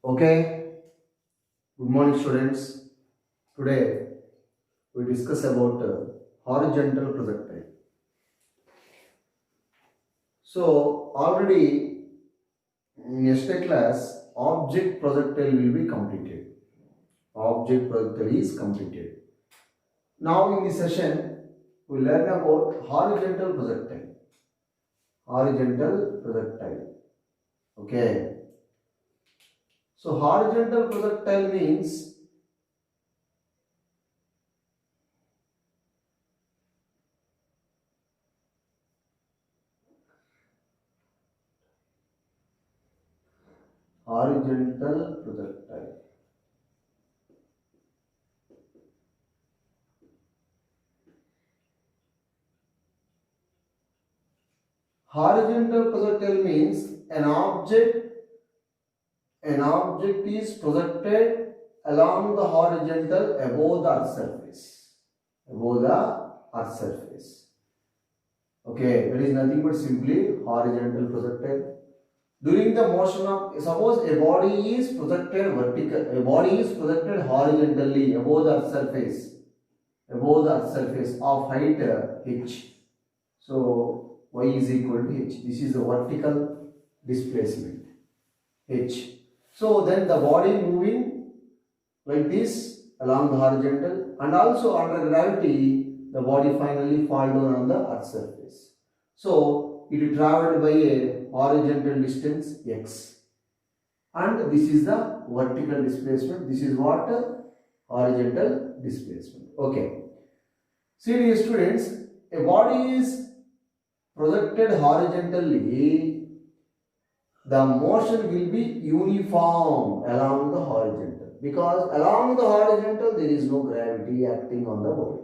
Okay, good morning, students. Today we discuss about horizontal projectile. So, already in yesterday class, object projectile will be completed. Object projectile is completed. Now, in this session, we learn about horizontal projectile. Horizontal projectile. Okay. So, horizontal projectile means horizontal projectile. Horizontal projectile means an object is projected along the horizontal above the earth surface. Above the earth surface. Okay, that is nothing but simply horizontal projectile. During the motion of, suppose a body is projected horizontally above the earth surface of height h. So y is equal to h. This is the vertical displacement h. So then the body moving like this along the horizontal, and also under gravity the body finally fall down on the earth surface. So it traveled by a horizontal distance x, and this is the vertical displacement. This is what horizontal displacement. Okay. See, dear students, a body is projected horizontally, the motion will be uniform along the horizontal, because along the horizontal there is no gravity acting on the body.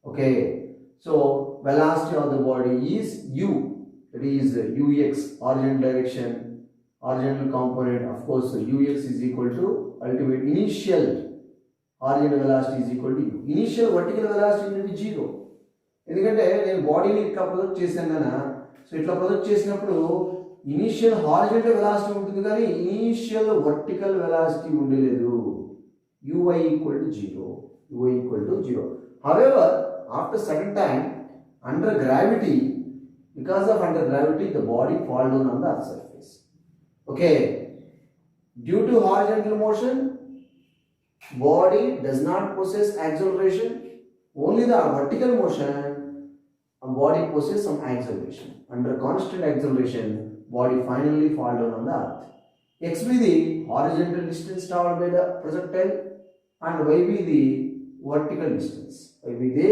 Okay, so velocity of the body is u, that is ux, horizontal direction, horizontal component. Of course, ux is equal to ultimate initial horizontal velocity is equal to u. Initial vertical velocity will be 0. ఎందుకంటే నేను బాడీని ఇట్లా project చేశాను కదా, so ఇట్లా project చేసినప్పుడు initial horizontal velocity ఉంటుంది కానీ ఇనీషియల్ వర్టికల్ వెలాసిటీ ఉండలేదు. uy equal to 0. uy equal to 0. However, after certain time, under gravity, because of under gravity, the body fall down on the earth surface. Okay, due to horizontal motion, body does not possess acceleration. Only the vertical motion, body possesses some acceleration. Under constant acceleration, body finally fall down on the earth. X be the horizontal distance traveled by the projectile, and y be the vertical distance. Y be the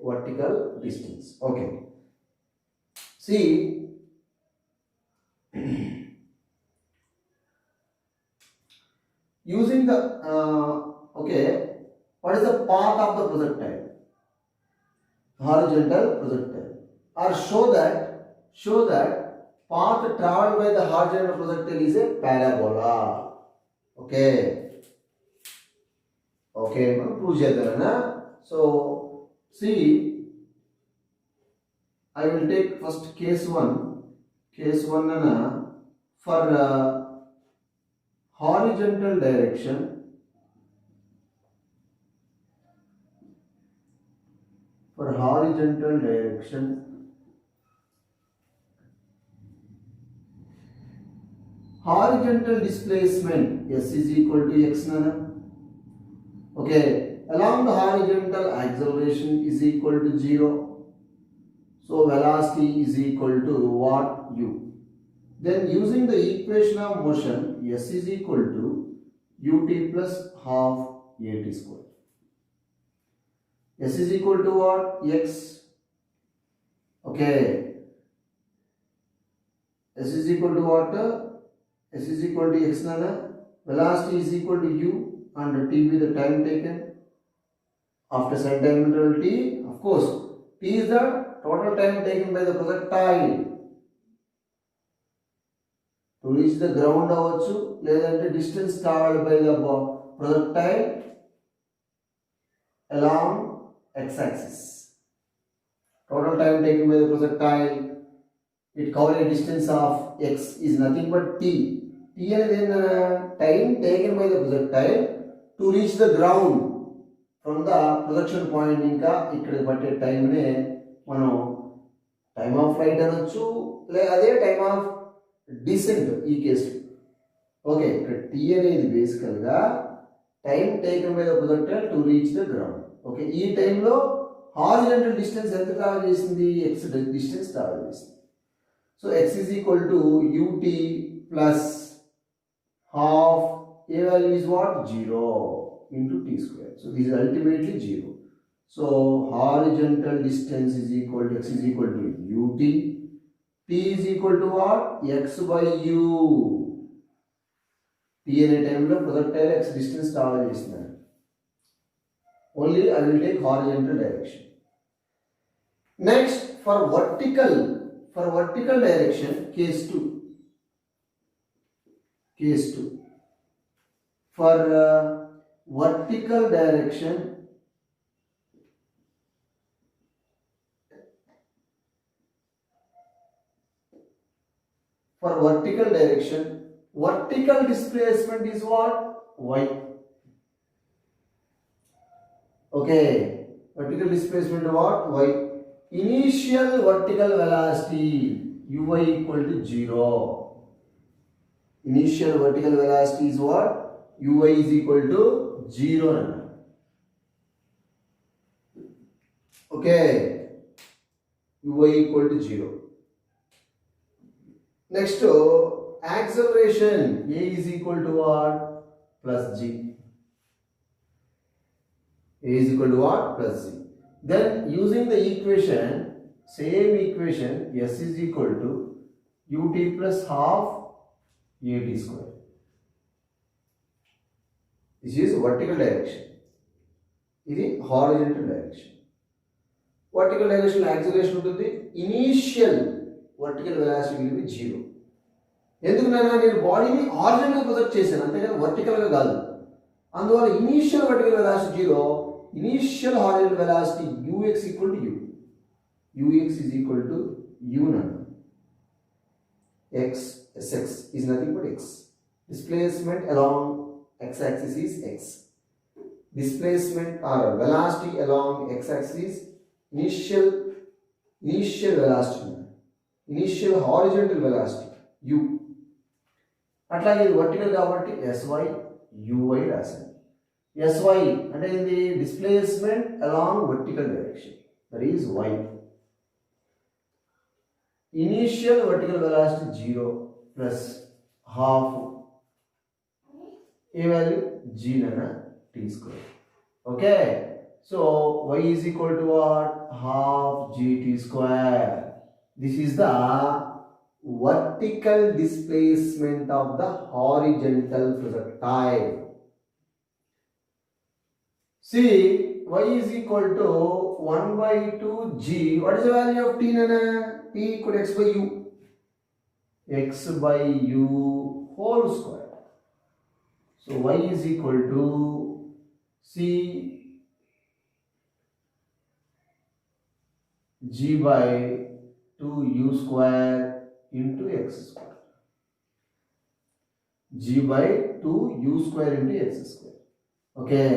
vertical distance. Okay. See, using the okay, what is the path of the projectile? Horizontal projectile, or show that path traveled by the horizontal projectile is a parabola. Okay, మనం prove చేద్దామనా. So see, I will take first case 1 ana for horizontal direction. For horizontal direction, horizontal displacement s is equal to x nana. Okay, along the horizontal acceleration is equal to 0. So velocity is equal to what? U. Then using the equation of motion, s is equal to ut plus half at square. S is equal to what? X. Okay. S is equal to what? S is equal to x nana. Velocity is equal to u, and t be the time taken. After some time interval t, of course, t is the total time taken by the projectile to reach the ground avachchu, ledante distance traveled by the projectile along x-axis. Total time taken by the projectile, it covers a distance of x is nothing but t. T అనేది time taken by the projectile to reach the ground from the projection point. ఇంకా ఇక్కడ పట్టే టైంనే మనం time of flight అనొచ్చు, లేదా అదే time of descent ఈ case. Okay, ఇక్కడ టీ అనేది బేసికల్గా time taken by the projectile to reach the ground. Okay, ఈ టైంలో హారిజంటల్ డిస్టెన్స్ ఎంత ట్రావెల్ చేసింది? ఎక్స్ డిస్టెన్స్ ట్రావెల్ చేసింది. So X is equal to u t plus half a value is what? 0 into t square. So this is ultimately 0. So horizontal distance is equal to x is equal to ut. T is equal to what? X by u. T అనే టైంలో projectile x distance travel చేస్తున్నారు. Only I will take horizontal direction. Next, for vertical direction, case 2. For vertical direction, vertical displacement is what? Y. Okay, vertical displacement what? Y. Initial vertical velocity uy equal to 0. Initial vertical velocity is what? uy is equal to 0. Okay, uy equal to 0. Next, acceleration a is equal to what? Plus g. A is equal to what? Plus g. Then using the equation, same equation, s is equal to ut plus half at square. This is vertical direction. This is horizontal direction. Vertical direction acceleration ఉంటుంది. Initial vertical velocity will be 0. ఎందుకు నేను బాడీని horizontal project చేశాను, అంతేగాని వర్టికల్గా కాదు. అందువల్ల initial vertical velocity 0, initial horizontal velocity ux equal to u. ux is equal to u nano. X, sx is nothing but x. Displacement along x-axis is x. Displacement or velocity along x-axis is initial velocity, initial horizontal velocity u. అట్లాగే ఇది vertical కాబట్టి sy uy రాశాను. sy అంటే ఇది displacement along vertical direction, that is y. Initial vertical velocity 0 plus half a value g nana t square. Okay, so y is equal to what? Half gt square. This is the vertical displacement of the horizontal projectile. See, y is equal to 1 by 2 g. What is the value of t nana? T equal to x by u. X by u whole square. So y is equal to c g by 2u square into x square. G by 2u square into x square. Okay,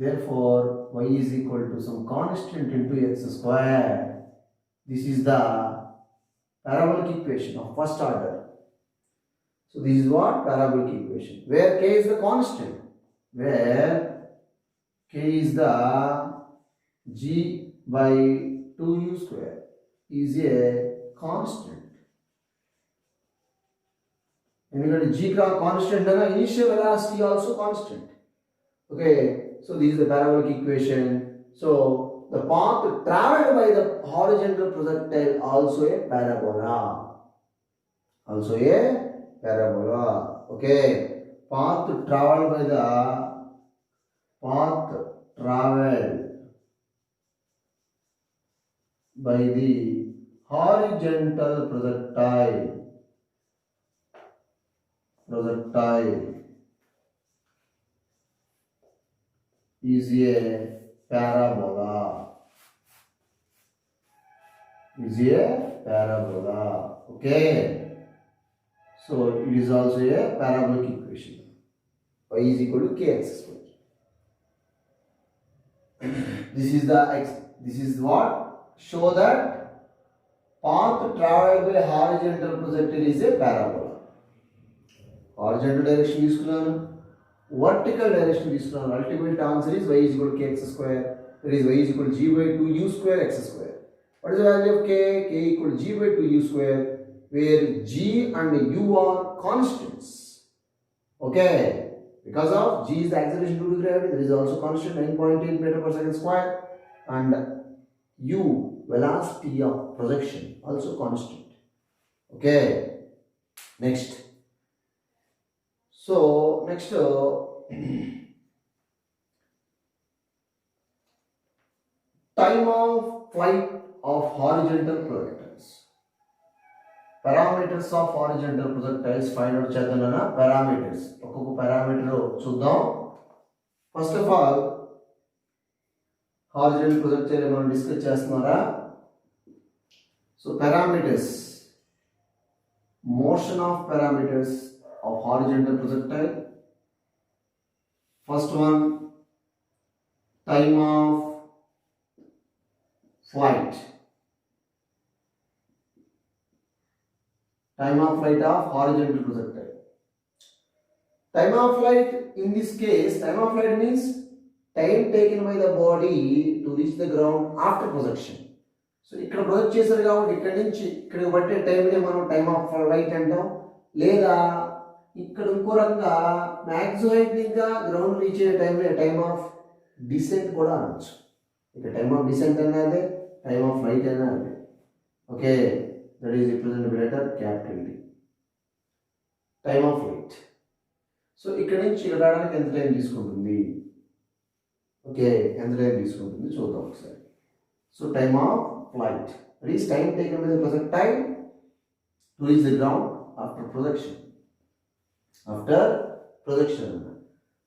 therefore y is equal to some constant into x square. This is the parabolic equation of first order. So this is what? Parabolic equation, where k is the constant, where k is the g by 2u square is a constant. ఎందుకంటే g constant and initial velocity also constant. Okay, so this is the parabolic equation. So the path traveled by the horizontal projectile also a parabola. Okay, path traveled by the horizontal projectile is a parabola. Okay, So it is also a parabolic equation. Y is equal to kx square. This is the x. This is what show that path traveled by horizontal projectile is a parabola. Horizontal direction తీసుకున్నాను, vertical direction తీసుకున్నాను. Ultimate answer is y is equal to kx square. That is y is equal to g by 2u square x square. What is the value of k? K equal to g by 2u square, where g and u are constants. Okay. Because of g is the acceleration due to gravity, there is also constant 9.8 meter per second square, and u velocity of projection also constant. Okay. Next. So next time of flight of horizontal projectiles. Parameters of horizontal projectiles find out చేద్దాం. Parameters ఒక్కొక్క parameter చూద్దాం. First of all, horizontal projectile మనం discuss చేస్తున్నారా? So parameters, motion of parameters of horizontal projectile. First one, time of flight. Time of flight of horizontal projectile. Time of flight, in this case, time of flight means time taken by the body to reach the ground after projection. So ఇక్కడ project చేశారు కాబట్టి ఇక్కడ నుంచి ఇక్కడికి పట్టే టైంని మనం time of flight అంటాం. లేదా ఇక్కడ ఇంకో రకంగా మ్యాక్సిమం హైట్ ఇంకా గ్రౌండ్ రీచ్ అయ్యే టైంని టైమ్ ఆఫ్ డిసెంట్ కూడా అనొచ్చు. ఇక్కడ టైమ్ ఆఫ్ డిసెంట్ అయినా అదే, టైమ్ ఆఫ్ ఫ్లైట్ అయినా అదే. Okay, that is represent by letter capital D. Time of flight. So ఇక్కడ నుంచి ఇక్కడ రావడానికి ఎంత టైం తీసుకుంటుంది? ఓకే, ఎంత టైం తీసుకుంటుంది చూద్దాం ఒకసారి. So time of flight, that is time taken by the projectile to reach the ground after projection.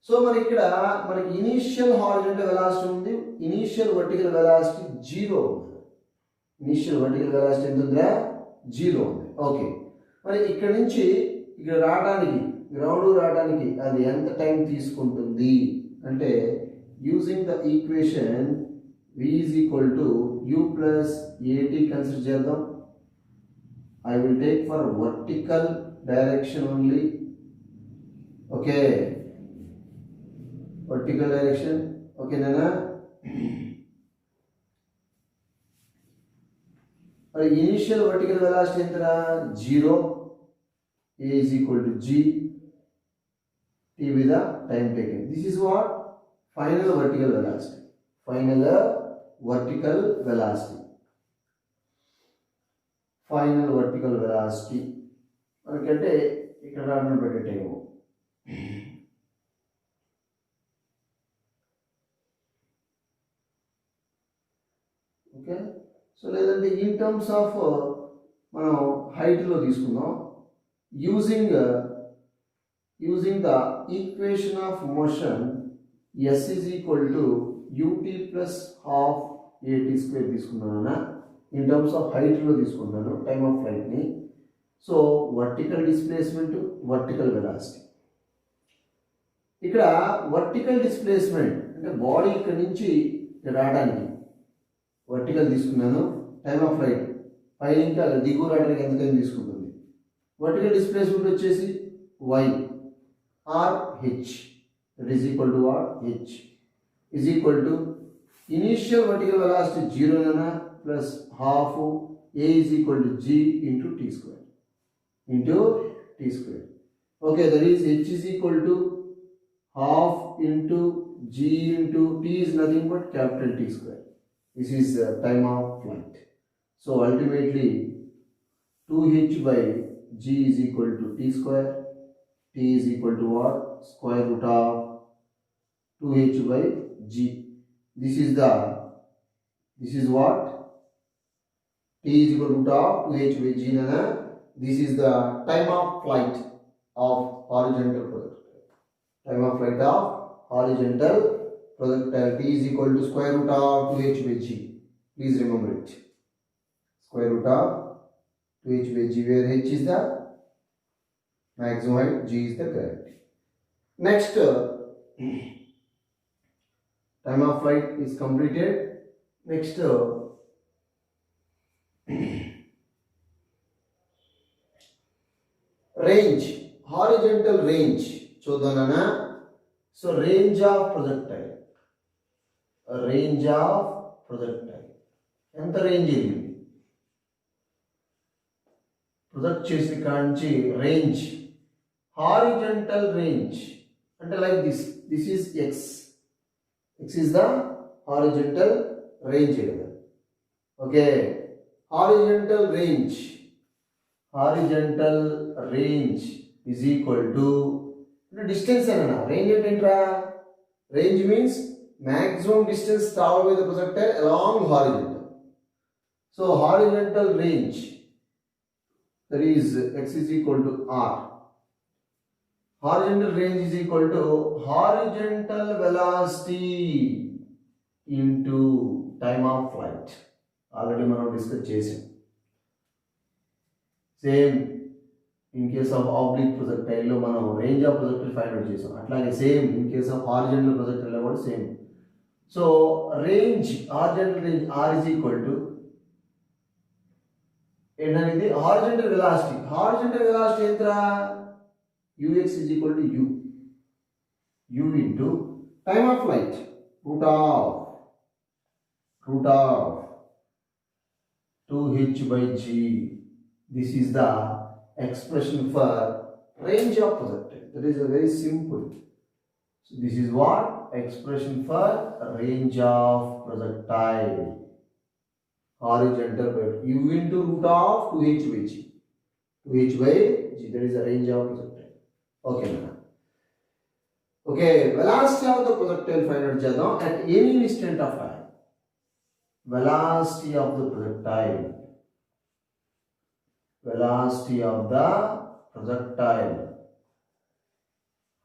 So మరి ఇక్కడ మనకి ఇనీషియల్ హారిజాంటల్ వెలాసిటీ ఉంది, ఇనీషియల్ వర్టికల్ వెలాసిటీ 0 ఉంది. ఇనీషియల్ వర్టికల్ వెలాసిటీ ఎంత ఉందా? 0 ఉంది. ఓకే, మరి ఇక్కడ నుంచి ఇక్కడ రావడానికి, గ్రౌండ్ రావడానికి అది ఎంత టైం తీసుకుంటుంది అంటే, using the equation v is equal to u plus at consider చేద్దాం. I will take for vertical direction only. Okay, vertical direction. Okay nana, మరి initial vertical velocity ఎంతరా? 0. a is equal to g, t with the time taken. This is what final vertical velocity. Final vertical velocity. Final vertical velocity మనకంటే ఇక్కడ రావడం పెట్టే time. Okay, so లేదంటే in terms of మనం హైట్లో తీసుకుందాం. Using the equation of motion s is equal to ut plus half at square తీసుకున్నాను. In terms of హైట్లో తీసుకున్నాను టైమ్ ఆఫ్ ఫ్లైట్ని. So vertical displacement, vertical velocity. ఇక్కడ వర్టికల్ డిస్ప్లేస్మెంట్ అంటే బాడీ ఇక్కడ నుంచి రావడానికి వర్టికల్ తీసుకున్నాను. టైమ్ ఆఫ్ ఫ్లైట్ పైన ఇంకా దిగువ రావడానికి ఎంత టైం తీసుకుంటుంది? వర్టికల్ డిస్ప్లేస్మెంట్ వచ్చేసి y or h, that is equal to what? h is equal to initial vertical velocity 0 nana plus half a is equal to g into t square. Okay, that is h is equal to half into g into t is nothing but capital T square. This is time of flight. So ultimately 2h by g is equal to t square. T is equal to what? Square root of 2h by g. This is what? T is equal to root of 2h by g nana. This is the time of flight of horizontal projectile. Time of flight of horizontal projectile. T is equal to square root of 2h by g. Please remember it. Square root of 2h by g, where h is the maximum height, g is the gravity. Next, time of flight is completed. Next, range, horizontal range చూద్దానా. So range of projectile, range of projectile ఎంత range ఇది project చేసిన కాంచి range, horizontal range అంటే like this is x is the horizontal range కదా. Okay, horizontal range is equal to distance అన్న. Range అంటే ఏంట్రా? Range means maximum distance traveled by the projectile along horizontal. So horizontal range, that is x is equal to r. Horizontal range is equal to horizontal velocity into time of flight. Already మనం discuss చేసాం. Same in case of oblique projectile లో మనం range of projectile find out చేసాం. అట్లాగే same in case of horizontal projectile లో కూడా same. So range, horizontal range r is equal to ఏంటనేది horizontal velocity. Horizontal velocity ఎంతరా? ux is equal to u into time of flight, root of 2h by g. This is the expression for range of projectile. That is a very simple. So this is what expression for range of projectile. Horizontal by u into root of 2h by g. 2h by g, that is the range of projectile. Okay, man. Okay, velocity of the projectile find out chedam at any instant of time. Velocity of the projectile. Velocity of the projectile.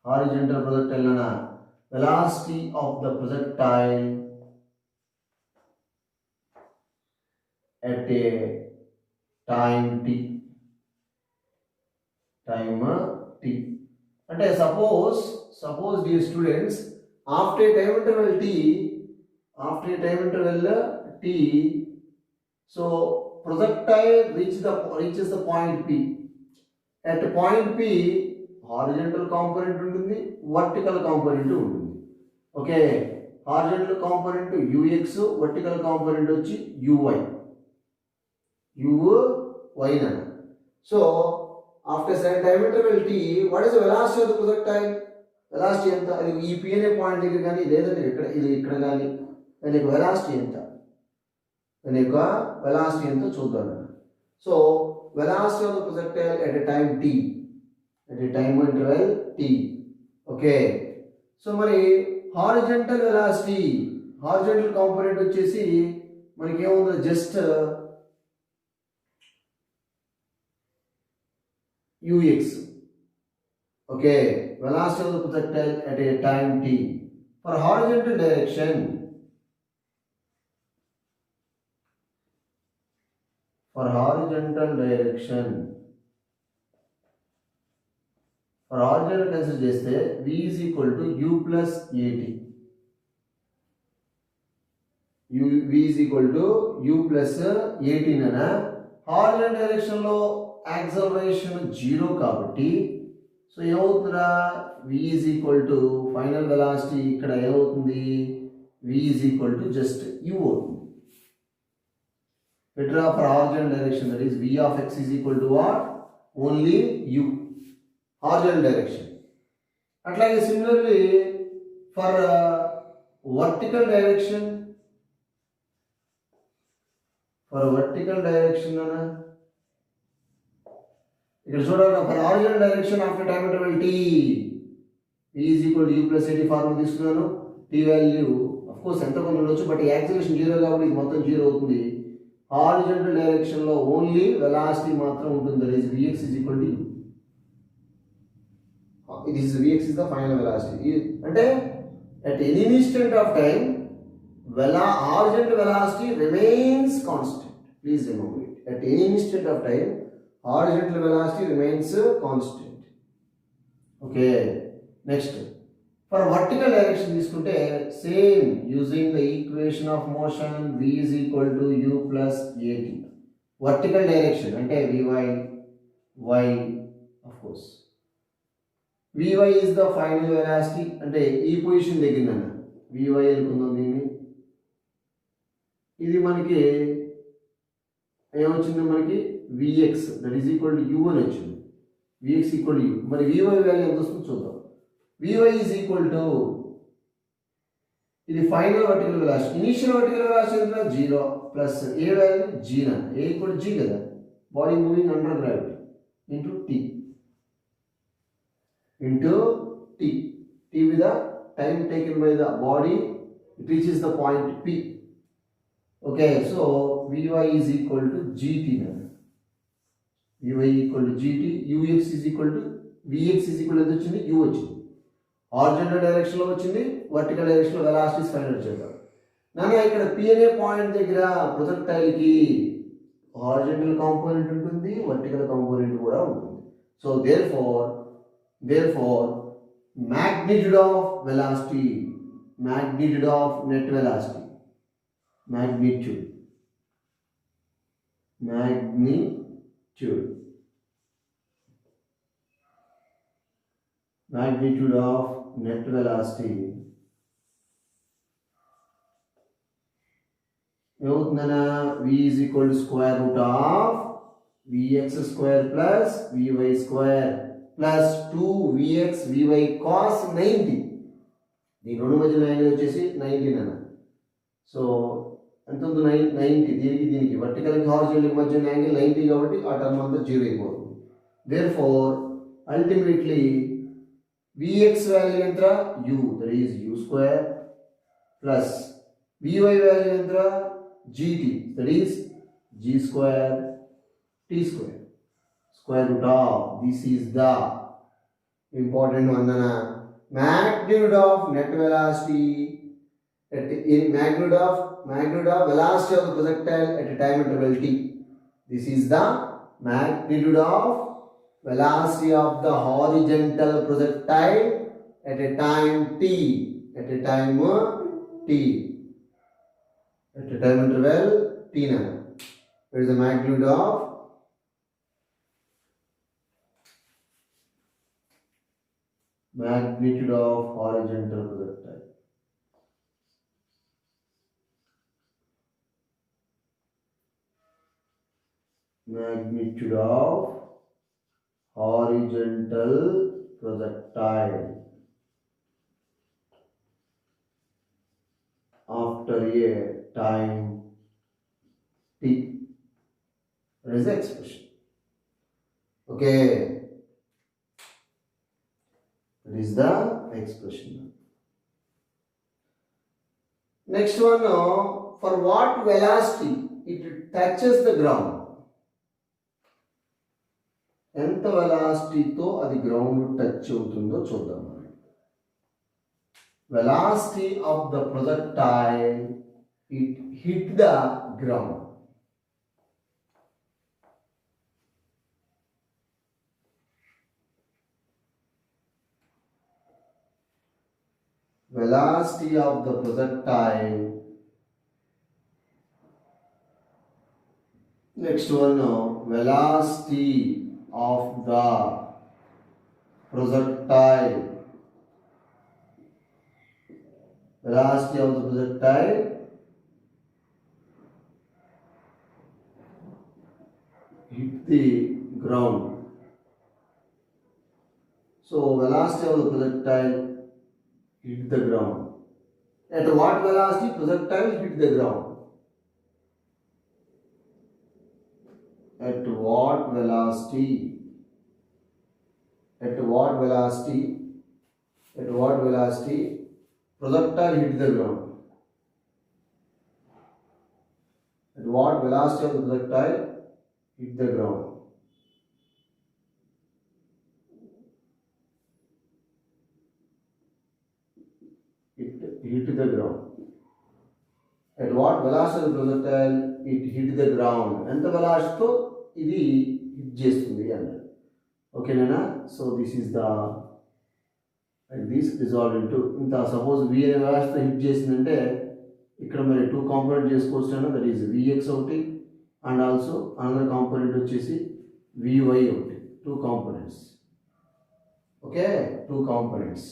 Horizontal projectile na. Velocity of the projectile at a time t. Time t. అంటే suppose dear students, after A time interval t, so projectile reaches the point p. At point p, horizontal component ఉంటుంది, vertical component ఉంటుంది. Okay, horizontal component ux, vertical component వచ్చి uy na. So after certain time interval t, what is the velocity of the projectile? Velocity ఎంత? అది ఈ p అనే point దగ్గర కానీ లేదంటే ఇక్కడ కానీ దాని యొక్క వెలాసిటీ ఎంత చూద్దాం. So velocity of the projectile at a time t, at a time interval t. Okay, so మరి హారిజంటల్ వెలాసిటీ, హారిజంటల్ కాంపోనెంట్ వచ్చేసి మనకి ఏముంది? Just ux. Okay, velocity of the projectile at a time t. For horizontal direction, consider చేస్తే v is equal to u plus at. v is equal to u plus at ననా. Horizontal direction లో acceleration 0 కాబట్టి so ఏమవుతుందా? v is equal to final velocity ఇక్కడ ఏమవుతుంది? v is equal to just u అవుతుంది. Better for horizontal direction, that is v of x is equal to what? Only u, horizontal direction. అట్లాగే similarly for vertical direction, అన్న ఇక్కడ చూడండి, for horizontal direction after time interval t, v is equal to u plus at formula తీసుకున్నాను. t value of course ఎంత కొంత ఉండొచ్చు, but acceleration 0 కాబట్టి ఇది మొత్తం 0 అవుతుంది. హారిజంటల్ డైరెక్షన్ లో ఓన్లీ వెలాసిటీ మాత్రం ఉంటుంది, that is vx is equal to u. This is vx is the final velocity. అంటే at any instant of time horizontal velocity remains constant. Please remember it. At any instant of time horizontal velocity remains constant. Okay next for vertical direction తీసుకుంటే same using the equation of motion v is equal to u plus at. Vertical direction అంటే vy y of course vy is the final velocity అంటే ఈ position దగ్గర vy అనుకుందాం దీన్ని. ఇది మనకి ఏమొచ్చింది మనకి vx that is equal to u అని వచ్చింది. vx equal to u. మరి vy వాల్యూ ఎంత వస్తుందో చూద్దాం. vy ఈజ్ ఈక్వల్ టు ఇది final vertical velocity. Initial vertical velocity ఎంత 0 ప్లస్ ఏ వాల్యూ g నా ఏ ఈక్వల్ టు g కదా, body moving under gravity into t with the time taken by the body, it reaches the point p. Okay, so vy is equal to gt now. vy equal to gt, ux is equal to vx is equal to వచ్చింది u వచ్చింది. Horizontal direction లో వచ్చింది, vertical direction లో velocities find out చేద్దాం. నాన్న ఇక్కడ p అనే point దగ్గర ప్రొజెక్టైల్ కి హారిజాంటల్ కాంపోనెంట్ ఉంటుంది, వర్టికల్ కాంపోనెంట్ కూడా ఉంటుంది. So therefore magnitude of velocity, magnitude of net velocity, magnitude of net velocity ఏమవుతుందన్నా v is equal to square root of vx square plus vy square plus 2vx vy cos 90. దీని రెండు మధ్యలో angle వచ్చేసి 90 అన్న. So ఎంత ఉంది 90, దీనికి వర్టికల్కి హారిజాంటల్కి మధ్య angle 90 కాబట్టి ఆ టర్మ్ అంతా 0 అయిపోతుంది. దేర్ఫోర్ అల్టిమేట్లీ vx వాల్యూ ఎంత u, that is u square plus vy value ఎంత gt, that is g square t square. Square root of, this is the important one, magnitude of net velocity magnitude of velocity of the projectile at a time interval t. This is the magnitude of velocity of the horizontal projectile at a time t, at a time interval t. What is the magnitude of horizontal projectile? Magnitude of horizontal projectile after a time t. That is the expression. Okay. That is the expression. Next one, for what velocity it touches the ground? ఎంత వెలాసిటీతో అది ground touch అవుతుందో చూద్దాం. Velocity of the projectile it hit the ground. Velocity of the projectile. Next one, velocity of the projectile. Velocity of the projectile hit the ground. So velocity of the projectile hit the ground. At what velocity projectile hit the ground? At what velocity projectile hit the ground? At what velocity of the projectile hit the ground? Hit the ground. At what velocity of the projectile it hit the ground? ఎంత వెలాసిటీతో ఇది hit చేస్తుంది అన్నాడు. ఓకేనా? So this is the this resolve into ఇంత suppose వి అనే వెలాసిటీతో hit చేసిందంటే ఇక్కడ మరి 2 కాంపోనెంట్ చేసుకోవచ్చు, దట్ ఈస్ విఎక్స్ ఒకటి అండ్ ఆల్సో అనదర్ కాంపోనెంట్ వచ్చేసి వివై ఒకటి, 2 కాంపోనెంట్స్. Okay, 2 components.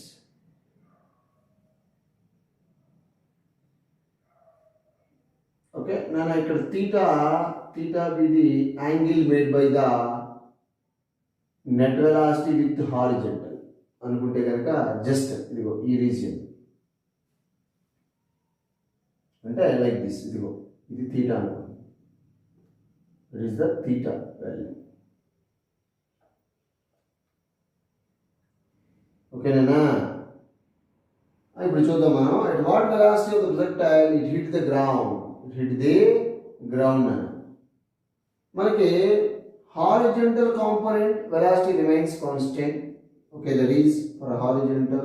ఓకే నాన్న, ఇక్కడ theta be the angle made by the net velocity with horizontal అనుకుంటే కనుక జస్ట్ ఇదిగో ఈ రీజియన్ అంటే లైక్ దిస్, ఇదిగో ఇది థీటా అనుకోండి, it is the theta value. ఓకేనా? ఇప్పుడు చూద్దాం మనం at what velocity of the projectile it hit the ground, it hit the ground అని. మనకి horizontal component velocity remains constant. Okay, that is for horizontal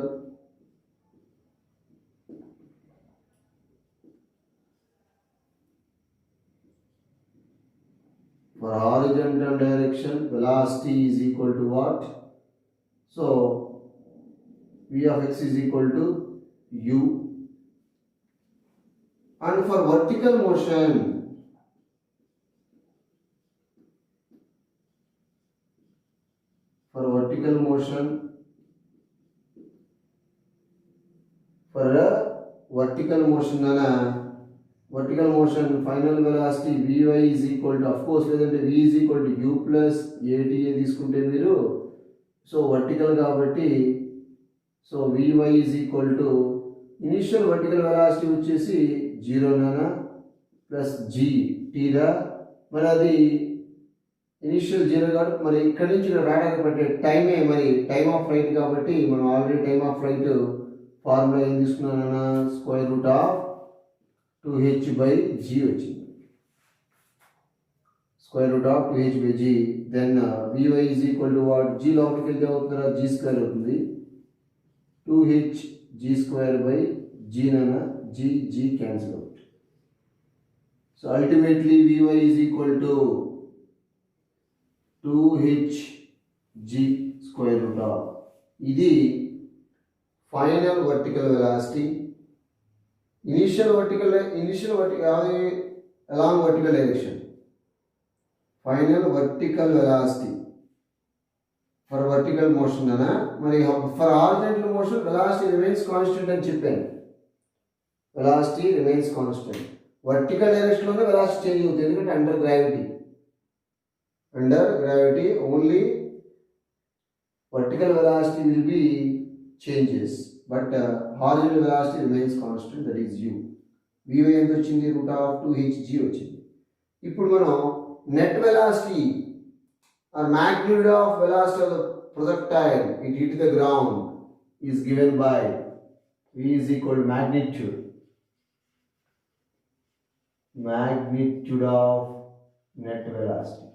direction velocity is equal to what? So v of x is equal to u, and for vertical motion for a vertical motion final velocity vy is equal to, of course లేదంటే v is equal to u plus ata తీసుకుంటే మీరు, so vertical కాబట్టి so vy is equal to initial vertical velocity వచ్చేసి 0 నానా plus g టీరా, మరి అది initial 0 కాబట్టి మరి ఇక్కడ నుంచి ఇక్కడ రావడానికి పట్టే టైమే మరి టైమ్ ఆఫ్ ఫ్లైట్ కాబట్టి మనం already time of flight formula ఏం తీసుకున్నానన్నా, square root of 2h by g వచ్చింది, square root of 2h by g. Then vy is equal to what? g లోపలికి వెళ్తే అవుతుందా, g స్క్వేర్ అవుతుంది, 2h g స్క్వేర్ by g నానా, g cancel out. So ultimately vy is equal to 2h g square root of, ఇది final vertical velocity, initial vertical along vertical direction, final vertical velocity for vertical motion అనా. మరి for horizontal motion velocity remains constant అని చెప్పాను, velocity remains constant. vertical direction లోనే velocity change అవుతుంది, ఎందుకంటే under gravity only vertical velocity will be changes, but horizontal velocity remains constant, that is u. vy ఎంత వచ్చింది, root of 2hg వచ్చింది. ఇప్పుడు మనం net velocity or magnitude of velocity of the projectile it hit the ground is given by v is equal to magnitude of net velocity,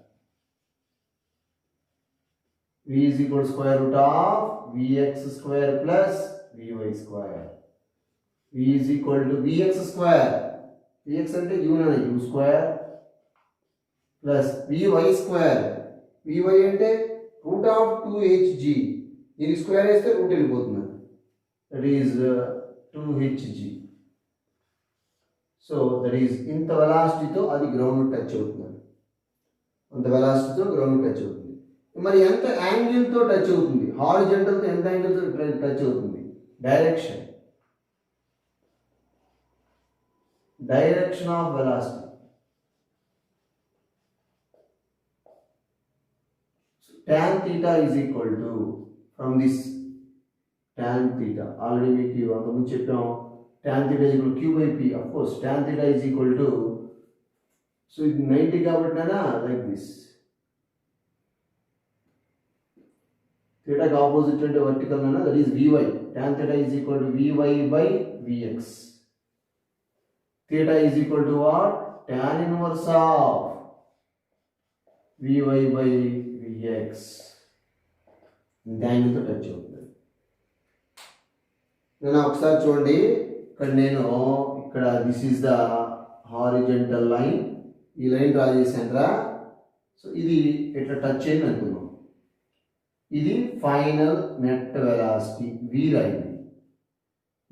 v is equal to square root of vx square plus vy square. v is equal to vx square, vx అంటే u na, u square plus vy square, vy అంటే root of 2hg, దీని square వేస్తే route వెళ్ళిపోతుంది, that is 2hg. So that is ఇంత వెలాసిటీతో అది ground touch అవుతుంది, అంత వెలాసిటీతో ground touch అవుతుంది. మరి ఎంత యాంగిల్తో టచ్ అవుతుంది, హారిజంటల్తో ఎంత యాంగిల్తో టచ్ అవుతుంది, direction of velocity. tan theta is equal to, from this tan theta already మీకు అంతకుముందు చెప్పాం, tan theta is equal to q by p, of course tan theta is equal to, so ఇది 90 కాబట్టి like this, theta కి opposite అంటే vertical అన్న, that is vy, tan theta is equal to vy by vx. theta is equal to what? tan inverse of vy by vx. యాంగిల్తో touch అవుతుంది. నేను ఒకసారి చూడండి, ఇక్కడ this is the horizontal line, ఈ లైన్ డ్రా చేశాను. సో ఇది ఇట్లా టచ్ అయింది అనుకున్నాం, ఇది final net velocity v line,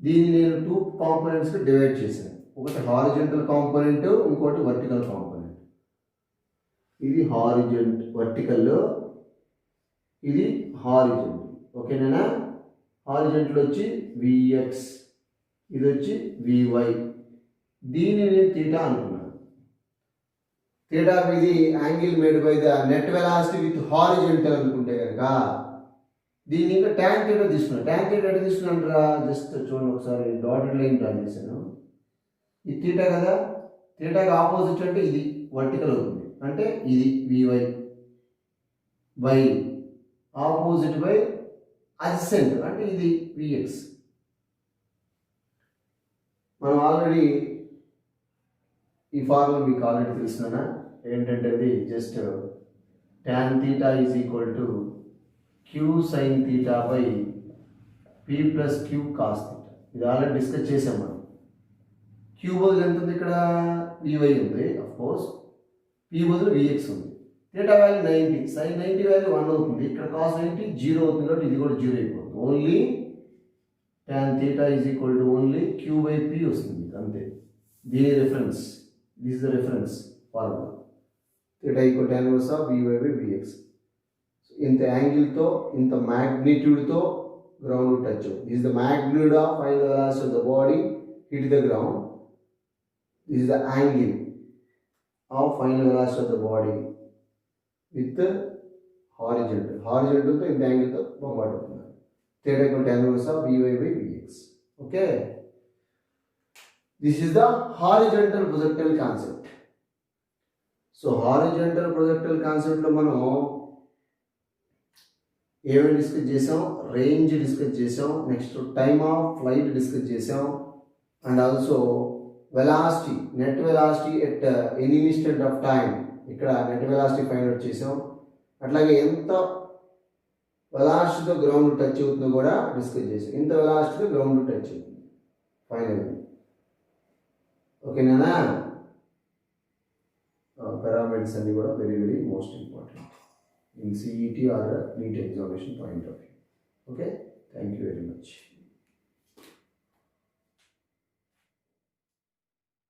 దీన్ని నేను 2 కాంపోనెంట్స్కి డివైడ్ చేశాను. ఒకటి హారిజంటల్ కాంపోనెంట్, ఇంకోటి వర్టికల్ కాంపోనెంట్. ఇది వర్టికల్, ఇది హారిజంటల్. ఓకేనా? హారిజంటల్ వచ్చి విఎక్స్, ఇది వచ్చి వివై. దీన్ని నేను తీటా అనుకున్నాను. తీటా ఇది angle made by the net velocity with horizontal అనుకుంటే కనుక దీన్ని ఇంకా ట్యాన్ తీటా తీసుకున్నాను. ట్యాన్ తీటా ఎట్లా తీసుకున్నాను? జస్ట్ చూడండి ఒకసారి, డాటెడ్ లైన్ డ్రా చేశాను. ఇది తీటా కదా, తీటాకి ఆపోజిట్ అంటే ఇది వర్టికల్ అవుతుంది. అంటే ఇది VY by opposite by adjacent అంటే ఇది విఎక్స్. మనం ఆల్రెడీ ఈ ఫార్ములా మీకు ఆల్రెడీ తెలిసిన ఏంటంటే అది just tan theta is equal to queue sine theta by P plus Q cos theta. ఇది ఆల్రెడీ డిస్కస్ చేసాం మనం. క్యూ బదులు ఎంత ఉంది? ఇక్కడ వివై ఉంది, అఫ్ కోర్స్. పి బదులు విఎక్స్ ఉంది. తీటా వాల్యూ 90, సైన్ 90 వాల్యూ 1 అవుతుంది. ఇక్కడ కాస్ 90 0 అవుతుంది కాబట్టి ఇది కూడా 0 అయిపోతుంది. Only tan theta is equal to only q by p వస్తుంది అంతే. దీని reference, this is the reference formula. theta equal tan inverse of v y by v x. ఇంత యాంగిల్తో, ఇంత మ్యాగ్నిట్యూడ్తో గ్రౌండ్ టచ్ అవుతుంది. This is the magnitude of final velocity of the body hit the ground. This is the angle of final velocity of the body with horizontal. హారిజంటల్తో ఇంత యాంగిల్తో బొమ్మాట్ అవుతుంది. theta equal tan inverse of Vy by Vx. Okay. This is the horizontal projectile concept. So horizontal projectile concept లో మనం ఏమేమి discuss చేసాం? Range discuss చేసాం, next time of flight discuss చేసాం, and also velocity, net velocity at any instant of time. ఇక్కడ net velocity find out చేసాం. అట్లాగే ఎంత వెలాసిటీతో గ్రౌండ్ టచ్ అవుతుందో కూడా డిస్కస్ చేసాం. ఇంత వెలాసిటీతో గ్రౌండ్ టచ్ అవుతుంది ఫైనల్లీ. ఓకేనా? పారామీటర్స్ అన్ని కూడా very very most important in CET or NEET examination point of view. Okay, thank you very much.